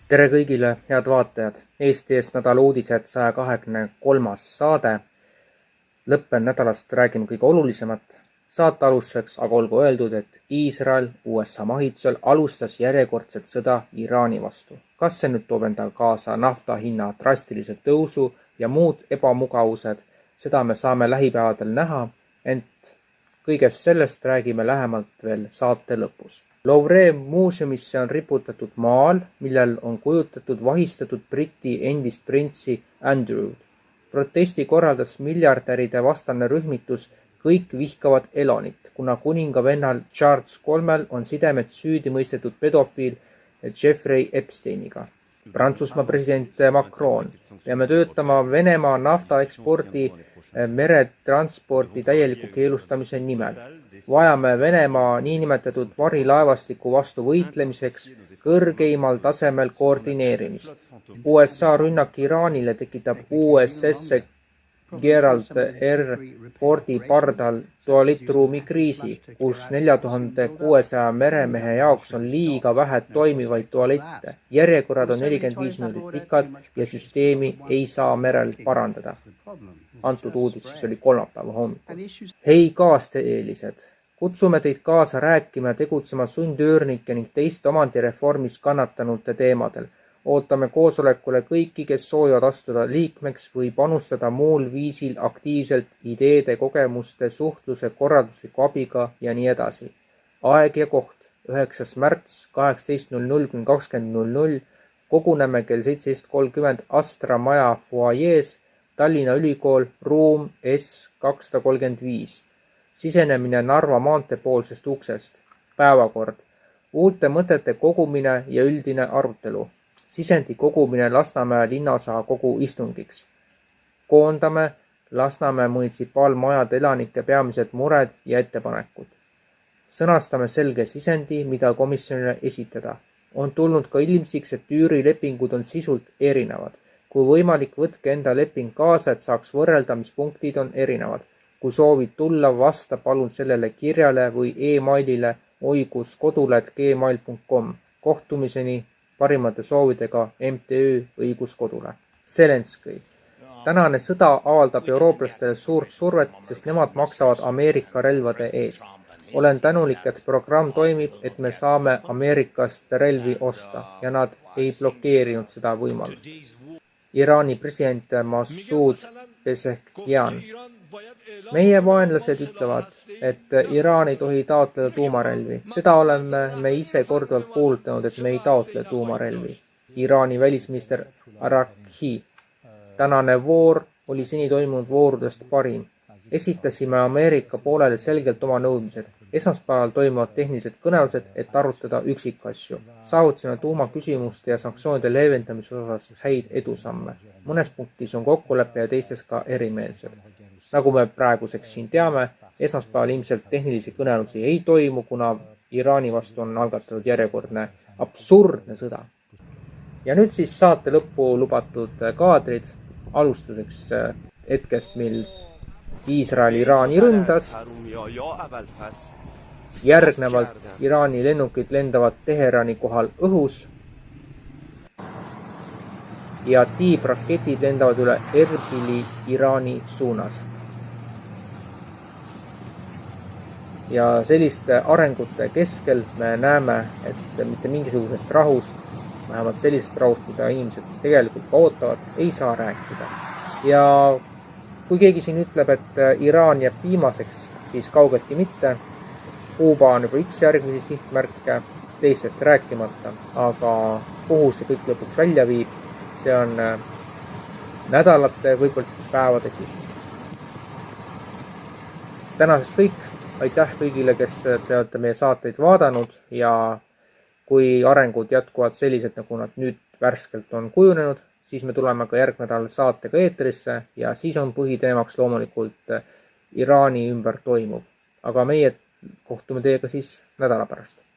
Tere kõigile, head vaatajad! Eesti eest nädala uudised 123. saade. Lõppenud nädalast räägime kõige olulisemat. Saate alustuseks aga olgu öeldud, et Iisrael USA mahitusel alustas järjekordset sõda Iraani vastu. Kas see nüüd toob endaga kaasa nafta hinna drastilise tõusu ja muud ebamugavused, seda me saame lähipäevadel näha, ent kõigest sellest räägime lähemalt veel saate lõpus. Louvre muuseumisse on riputatud maal, millel on kujutatud vahistatud Briti endist printsi Andrewd. Protesti korraldas miljardäride vastane rühmitus Kõik vihkavad Elonit, kuna kuninga vennal Charles III on sidemed süüdi mõistetud pedofiil Jeffrey Epsteiniga. Prantsusmaa president Macron: peame töötama Venemaa naftaekspordi meretranspordi täieliku keelustamise nimel. Vajame Venemaa niinimetatud varilaevastiku vastu võitlemiseks kõrgeimal tasemel koordineerimist. USA rünnak Iraanile tekitab USS Gerald R. Fordi pardal tualittruumi kriisi, kus 4600 meremehe jaoks on liiga vähe toimivaid tualette. Järjekorrad on 45 minutit pikad ja süsteemi ei saa merel parandada. Antud uudis oli kolmapäeva hommikul. Hei kaasteelised! Kutsume teid kaasa rääkima ja tegutsema sundüürnike ning teiste omandireformis kannatanute teemadel. Ootame koosolekule kõiki, kes soovivad astuda liikmeks või panustada muul viisil aktiivselt ideede, kogemuste, suhtluse, korraldusliku abiga ja nii edasi. Aeg ja koht 9. märts 18:00–20:00. Koguneme kell 17:30 Astra maja fuajees, Tallinna Ülikool, ruum S235. Sisenemine Narva maanteepoolsest uksest. Päevakord. Uute mõtete kogumine ja üldine arutelu. Sisendi kogumine Lasnamäe linnaosa kogu istungiks. Koondame Lasnamäe munitsipaalmajade elanike peamised mured ja ettepanekud. Sõnastame selge sisendi, mida komisjonile esitada. On tulnud ka ilmsiks, et üürilepingud on sisult erinevad. Kui võimalik, võtke enda leping kaasa, et saaks võrrelda, mis punktid on erinevad. Kui soovid tulla, vasta palun sellele kirjale või e-mailile oiguskodule@gmail.com. Kohtumiseni parimate soovidega MTÜ Õiguskodule. Zelenskõi. Tänane sõda avaldab eurooplastele suurt survet, sest nemad maksavad Ameerika relvade eest. Olen tänulik, et programm toimib, et me saame Ameerikast relvi osta ja nad ei blokeerinud seda võimalust. Iraani president Masoud Pezeshkian. Meie vaenlased ütlevad, et Iraan ei tohi taotleda tuumarelvi. Seda oleme me ise korduvalt kuulutanud, et me ei taotle tuumarelvi. Iraani välisminister Arakhi. Tänane voor oli seni toimunud voorudest parim. Esitasime Ameerika poolele selgelt oma nõudmised. Esmaspäeval toimuvad tehnilised kõnelused, et arutada üksikasju. Saavutasime tuumaküsimuste ja sanktsioonide leevendamise osas häid edusamme. Mõnes punktis on kokkulepe ja teistes ka erimeelsed. Nagu me praeguseks siin teame, esmaspäeval ilmselt tehnilisi kõnelusi ei toimu, kuna Iraani vastu on algatatud järjekordne absurdne sõda. Ja nüüd siis saate lõppu lubatud kaadrid. Alustuseks hetkest, mil Iisrael Iraani ründas. Järgnevalt Iraani lennukid lendavad Teherani kohal õhus ja tiibraketid lendavad üle Erbili Iraani suunas. Ja selliste arengute keskel me näeme, et mitte mingisugusest rahust, vähemalt sellisest rahust, mida inimesed tegelikult ka ootavad, ei saa rääkida. Ja kui keegi siin ütleb, et Iraan jääb viimaseks, siis kaugeltki mitte. Kuuba on juba üks järgmisi sihtmärke, teistest rääkimata, aga kuhu see kõik lõpuks välja viib, see on nädalate, võib-olla päevade küsimus. Tänaseks kõik. Aitäh kõigile, kes te olete meie saateid vaadanud ja kui arengud jätkuvad sellised, nagu nad nüüd värskelt on kujunenud, siis me tuleme ka järgnädal saatega eetrisse ja siis on põhiteemaks loomulikult Iraani ümber toimuv. Aga meie kohtume teiega siis nädala pärast.